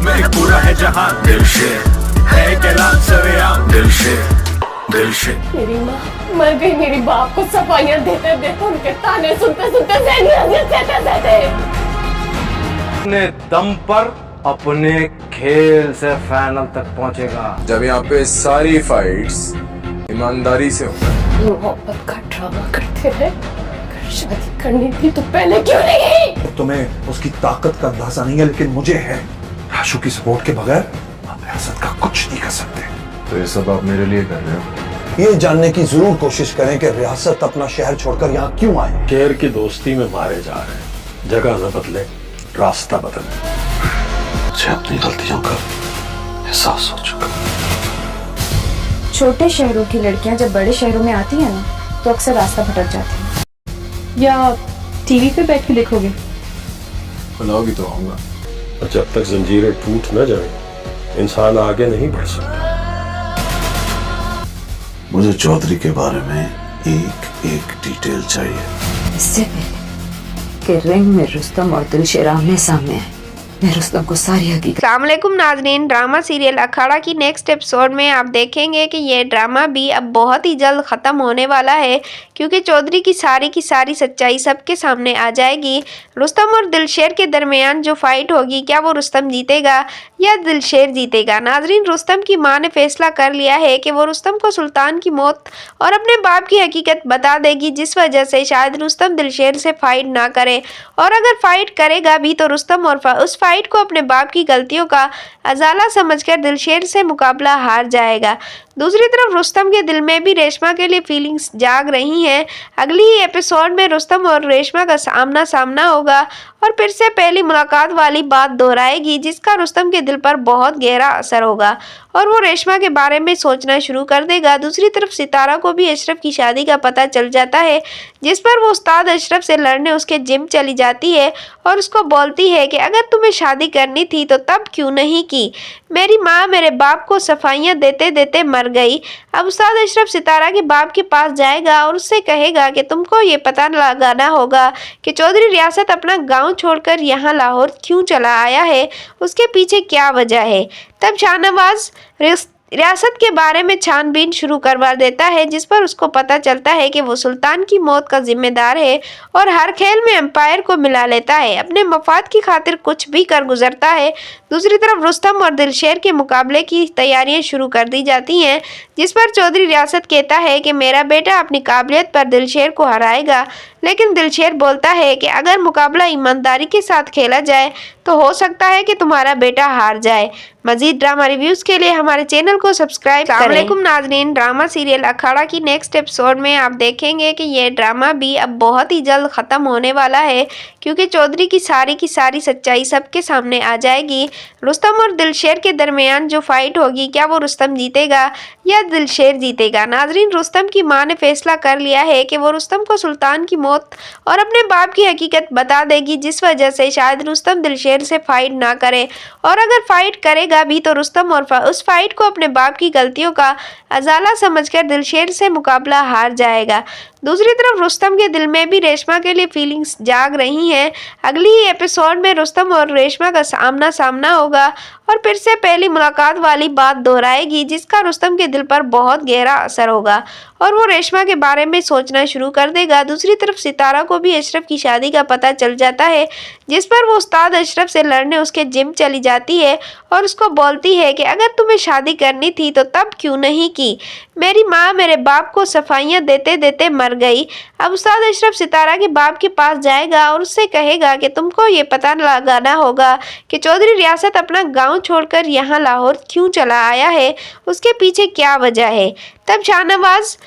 सब में एक पूरा है जहां। दिलशेर है कैलाश सरेआम, दिलशेर। मेरी माँ मर गई, मेरी बाप को सफाइयाँ देते देते उनके ताने सुनते सुनते अपने दम पर अपने खेल से फाइनल तक पहुंचेगा। जब यहाँ पे सारी फाइट्स ईमानदारी से हो। मोहब्बत का ड्रामा करते रहे। अगर शादी करनी थी तो पहले क्यों नहीं? तुम्हें उसकी ताकत का अंदाजा नहीं है, लेकिन मुझे है। राशु की सपोर्ट के बगैर आप रियासत का कुछ नहीं कर सकते। तो ये सब आप मेरे लिए कर रहे हो? ये जानने की जरूर कोशिश करें कि रियासत अपना शहर छोड़कर यहाँ क्यों आए। शेर की दोस्ती में मारे जा रहे हैं। जगह न बदले, रास्ता बदले। मुझे अपनी गलतियों का एहसास हो चुका। छोटे शहरों की लड़कियां जब बड़े शहरों में आती हैं ना, तो अक्सर रास्ता भटक जाती हैं। या टीवी पे बैठ के देखोगे? बुलाओगी तो आऊंगा। और जब तक जंजीरें टूट न जाए, इंसान आगे नहीं बढ़ सकता। मुझे चौधरी के बारे में एक एक डिटेल चाहिए। इससे पहले कि रिंग में रुस्तम और दिलशेर आमने सामने हैं, मैं रुस्तम को सारी हकीकत। अस्सलाम वालेकुम नाजरीन, ड्रामा सीरियल अखाड़ा की नेक्स्ट एपिसोड में आप देखेंगे कि ये ड्रामा भी अब बहुत ही जल्द ख़त्म होने वाला है, क्योंकि चौधरी की सारी सच्चाई सबके सामने आ जाएगी। रुस्तम और दिलशेर के दरमियान जो फाइट होगी, क्या वो रुस्तम जीतेगा या दिलशेर जीतेगा? नाजरीन, रुस्तम की माँ ने फैसला कर लिया है कि वो रुस्तम को सुल्तान की मौत और अपने बाप की हकीकत बता देगी, जिस वजह से शायद रुस्तम दिलशेर से फाइट ना करे, और अगर फाइट करेगा भी तो रुस्तम और उस फाइट को अपने बाप की गलतियों का अजाला समझकर दिलशेर से मुकाबला हार जाएगा। दूसरी तरफ रुस्तम के दिल में भी रेशमा के लिए फीलिंग्स जाग रही हैं। अगली ही एपिसोड में रुस्तम और रेशमा का आमना सामना होगा और फिर से पहली मुलाकात वाली बात दोहराएगी, जिसका रुस्तम के दिल पर बहुत गहरा असर होगा और वो रेशमा के बारे में सोचना शुरू कर देगा। दूसरी तरफ सितारा को भी अशरफ की शादी का पता चल जाता है, जिस पर वो उस्ताद अशरफ से लड़ने उसके जिम चली जाती है और उसको बोलती है कि अगर तुम्हें शादी करनी थी तो तब क्यों नहीं की? मेरी माँ मेरे बाप को सफाइयाँ देते देते मर गई। अब उस्ताद अशरफ सितारा के बाप के पास जाएगा और उससे कहेगा कि तुमको ये पता लगाना होगा कि चौधरी रियासत अपना गांव छोड़कर यहाँ लाहौर क्यों चला आया है, उसके पीछे क्या वजह है। तब शाहनवाज रियासत के बारे में छानबीन शुरू करवा देता है, जिस पर उसको पता चलता है कि वो सुल्तान की मौत का जिम्मेदार है और हर खेल में एम्पायर को मिला लेता है, अपने मफाद की खातिर कुछ भी कर गुजरता है। दूसरी तरफ रुस्तम और दिलशेर के मुकाबले की तैयारियां शुरू कर दी जाती हैं, जिस पर चौधरी रियासत कहता है कि मेरा बेटा अपनी काबिलियत पर दिलशेर को हराएगा, लेकिन दिलशेर बोलता है कि अगर मुकाबला ईमानदारी के साथ खेला जाए तो हो सकता है कि तुम्हारा बेटा हार जाए। मजीद ड्रामा रिव्यूज़ के लिए हमारे चैनल को सब्सक्राइब करें। अस्सलाम वालेकुम नाजरीन, ड्रामा सीरियल अखाड़ा की नेक्स्ट एपिसोड में आप देखेंगे कि ये ड्रामा भी अब बहुत ही जल्द ख़त्म होने वाला है, क्योंकि चौधरी की सारी सच्चाई सबके सामने आ जाएगी। रुस्तम और दिलशेर के दरमियान जो फाइट होगी, क्या वो रुस्तम जीतेगा या दिलशेर जीतेगा? नाजरीन, रुस्तम की माँ ने फैसला कर लिया है कि वो रुस्तम को सुल्तान की मौत और अपने बाप की हकीकत बता देगी, जिस वजह से शायद रुस्तम दिलशेर से फाइट ना करे, और अगर फाइट करेगा भी तो रुस्तम और उस फाइट को अपने बाप की गलतियों का अजाला समझकर दिलशेर से मुकाबला हार जाएगा। दूसरी तरफ रुस्तम के दिल में भी रेशमा के लिए फीलिंग्स जाग रही हैं। अगली ही एपिसोड में रुस्तम और रेशमा का आमना सामना होगा और फिर से पहली मुलाकात वाली बात दोहराएगी, जिसका रुस्तम के दिल पर बहुत गहरा असर होगा और वो रेशमा के बारे में सोचना शुरू कर देगा। दूसरी तरफ सितारा को भी अशरफ की शादी का पता चल जाता है, जिस पर वो उस्ताद अशरफ से लड़ने उसके जिम चली जाती है और उसको बोलती है कि अगर तुम्हें शादी करनी थी तो तब क्यों नहीं की? मेरी माँ मेरे बाप को सफाइयाँ देते देते मर गई। अब उस्ताद अशरफ सितारा के बाप के पास जाएगा और उससे कहेगा कि तुमको ये पता लगाना होगा कि चौधरी रियासत अपना गांव छोड़कर यहाँ लाहौर क्यों चला आया है, उसके पीछे क्या वजह है। तब शाहनवाज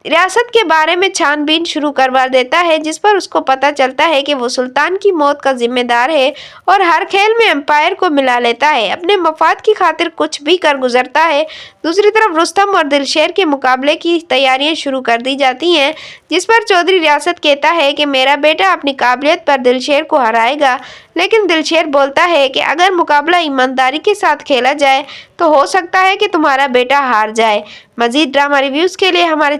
रियासत के बारे में छानबीन शुरू करवा देता है, जिस पर उसको पता चलता है कि वो सुल्तान की मौत का जिम्मेदार है और हर खेल में एम्पायर को मिला लेता है, अपने मफाद की खातिर कुछ भी कर गुजरता है। दूसरी तरफ रुस्तम और दिलशेर के मुकाबले की तैयारियां शुरू कर दी जाती हैं, जिस पर चौधरी रियासत कहता है कि मेरा बेटा अपनी काबिलियत पर दिलशेर को हराएगा, लेकिन दिलशेर बोलता है कि अगर मुकाबला ईमानदारी के साथ खेला जाए तो हो सकता है कि तुम्हारा बेटा हार जाए। मजीद ड्रामा रिव्यूज़ के लिए हमारे